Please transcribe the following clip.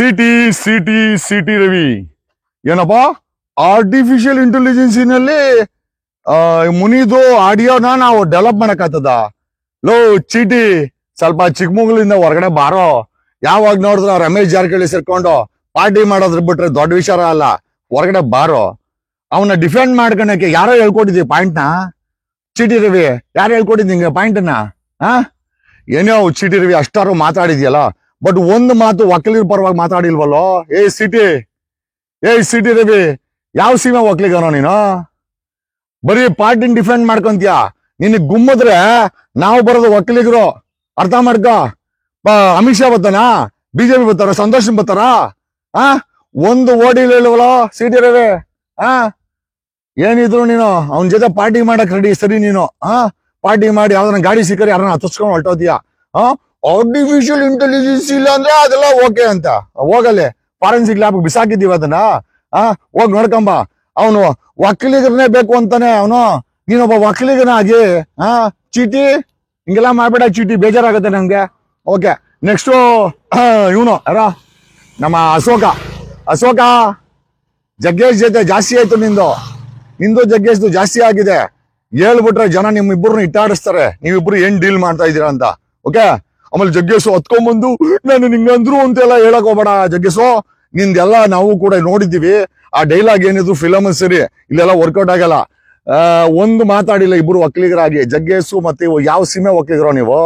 City city city Ravi ಏನಪ್ಪಾ artificial ಇಂಟೆಲಿಜೆನ್ಸಿನಲ್ಲಿ ಮುನಿದು ಆಡಿಯೋನ ನಾವು develop ಮಾಡಕ್ಕಾಗ್ತದ. Low ಚೀಟಿ ಸ್ವಲ್ಪ ಚಿಕ್ಕಮಗಳೂರಿಂದ ಹೊರಗಡೆ ಬಾರೋ. ಯಾವಾಗ ನೋಡಿದ್ರು ರಮೇಶ್ ಜಾರಕಿಹೊಳಿ ಸೇರ್ಕೊಂಡು ಪಾರ್ಟಿ ಮಾಡೋದ್ರ ಬಿಟ್ರೆ ದೊಡ್ಡ ವಿಚಾರ ಅಲ್ಲ. ಹೊರಗಡೆ ಬಾರೋ. ಅವನ್ನ ಡಿಫೆಂಡ್ ಮಾಡ್ಕೊಳಕ್ಕೆ ಯಾರೋ ಹೇಳ್ಕೊಟ್ಟಿದ್ವಿ ಪಾಯಿಂಟ್ನ. ಚೀಟಿ ರವಿ ಯಾರು ಹೇಳ್ಕೊಟ್ಟಿದ್ ನಿಂಗೆ ಪಾಯಿಂಟ್ನ? ಏನೋ ಚೀಟಿ ರವಿ ಅಷ್ಟಾರು ಮಾತಾಡಿದ್ಯಲ್ಲ, ಬಟ್ ಒಂದು ಮಾತು ಒಕ್ಕಲಿಗರ ಪರವಾಗಿ ಮಾತಾಡಿಲ್ವಲ್ಲೋ. ಏ ಸಿಟಿ ರವಿ ಯಾವ ಸೀಮೆ ಒಕ್ಕಲಿಗನೋ ನೀನು? ಬರೀ ಪಾರ್ಟಿನ ಡಿಫೆಂಡ್ ಮಾಡ್ಕೊಂತೀಯ. ನಿನಗ್ ಗುಮ್ಮದ್ರೆ ನಾವು ಬರೋದು ಒಕ್ಕಲಿಗರು, ಅರ್ಥ ಮಾಡ್ಕ. ಅಮಿತ್ ಶಾ ಬರ್ತಾನ, ಬಿಜೆಪಿ ಬರ್ತಾರ, ಸಂತೋಷ್ ಬರ್ತಾರ? ಒಂದು ಓಡಿಲ್ ಹೇಳುವಲ್ಲೋ ಸಿಟಿ ರವಿ. ಏನಿದ್ರು ನೀನು ಅವನ ಜೊತೆ ಪಾರ್ಟಿ ಮಾಡಕ್ ರೆಡಿ ಸರಿ ನೀನು. ಪಾರ್ಟಿ ಮಾಡಿ ಯಾವ್ದನ್ನ ಗಾಡಿ ಸಿಕ್ಕರೆ ಯಾರನ್ನ ಹತ್ತಿಸ್ಕೊಂಡು ಹೊರಟೋದ್ಯಾ. ಆರ್ಟಿಫಿಷಿಯಲ್ ಇಂಟೆಲಿಜೆನ್ಸ್ ಇಲ್ಲ ಅಂದ್ರೆ ಅದೆಲ್ಲ ಓಕೆ ಅಂತ ಹೋಗಲ್ಲೇ ಫಾರೆನ್ಸಿಕ್ ಲ್ಯಾಬ್ ಬಿಸಾಕಿದೀವಿ ಅದನ್ನ. ಹೋಗ್ ನೋಡ್ಕೊಂಬ. ಅವನು ಒಕ್ಕಲಿಗರನ್ನೇ ಬೇಕು ಅಂತಾನೆ ಅವನು. ನೀನೊಬ್ಬ ಒಕ್ಕಲಿಗನಾಗಿ ಚೀಟಿ ಹಿಂಗೆಲ್ಲ ಮಾಡ್ಬೇಡ ಚೀಟಿ, ಬೇಜಾರಾಗುತ್ತೆ ನಂಗೆ. ಓಕೆ, ನೆಕ್ಸ್ಟ್ ಇವನು ಯಾರ ನಮ್ಮ ಅಶೋಕ ಜಗ್ಗೇಶ್ ಜೊತೆ ಜಾಸ್ತಿ ಆಯ್ತು ನಿಂದು ಜಗ್ಗೇಶ್ದು ಜಾಸ್ತಿ ಆಗಿದೆ. ಹೇಳ್ಬಿಟ್ರೆ ಜನ ನಿಮ್ಮಿಬ್ಬರನ್ನ ಇಟ್ಟಾಡಿಸ್ತಾರೆ, ನೀವಿಬ್ರು ಏನ್ ಡೀಲ್ ಮಾಡ್ತಾ ಇದೀರಾ ಅಂತ. ಓಕೆ, ಆಮೇಲೆ ಜಗ್ಗೇಶು ಹೊತ್ಕೊಂಡ್ಬಂದು ನಾನು ನಿಂಗಂದ್ರು ಅಂತೆಲ್ಲ ಹೇಳಕ್ ಹೋಗ್ಬೇಡ ಜಗ್ಗೇಶು. ನಿಂದೆಲ್ಲ ನಾವು ಕೂಡ ನೋಡಿದ್ದೀವಿ. ಆ ಡೈಲಾಗ್ ಏನಿದ್ರು ಫಿಲಮ್ ಸರಿ, ಇಲ್ಲೆಲ್ಲ ವರ್ಕೌಟ್ ಆಗಲ್ಲ. ಒಂದು ಮಾತಾಡಿಲ್ಲ ಇಬ್ರು ಒಕ್ಕಲಿಗರಾಗಿ. ಜಗ್ಗೇಶು ಮತ್ತೆ ಯಾವ ಸೀಮೆ ಒಕ್ಕಲಿಗರೋ ನೀವು?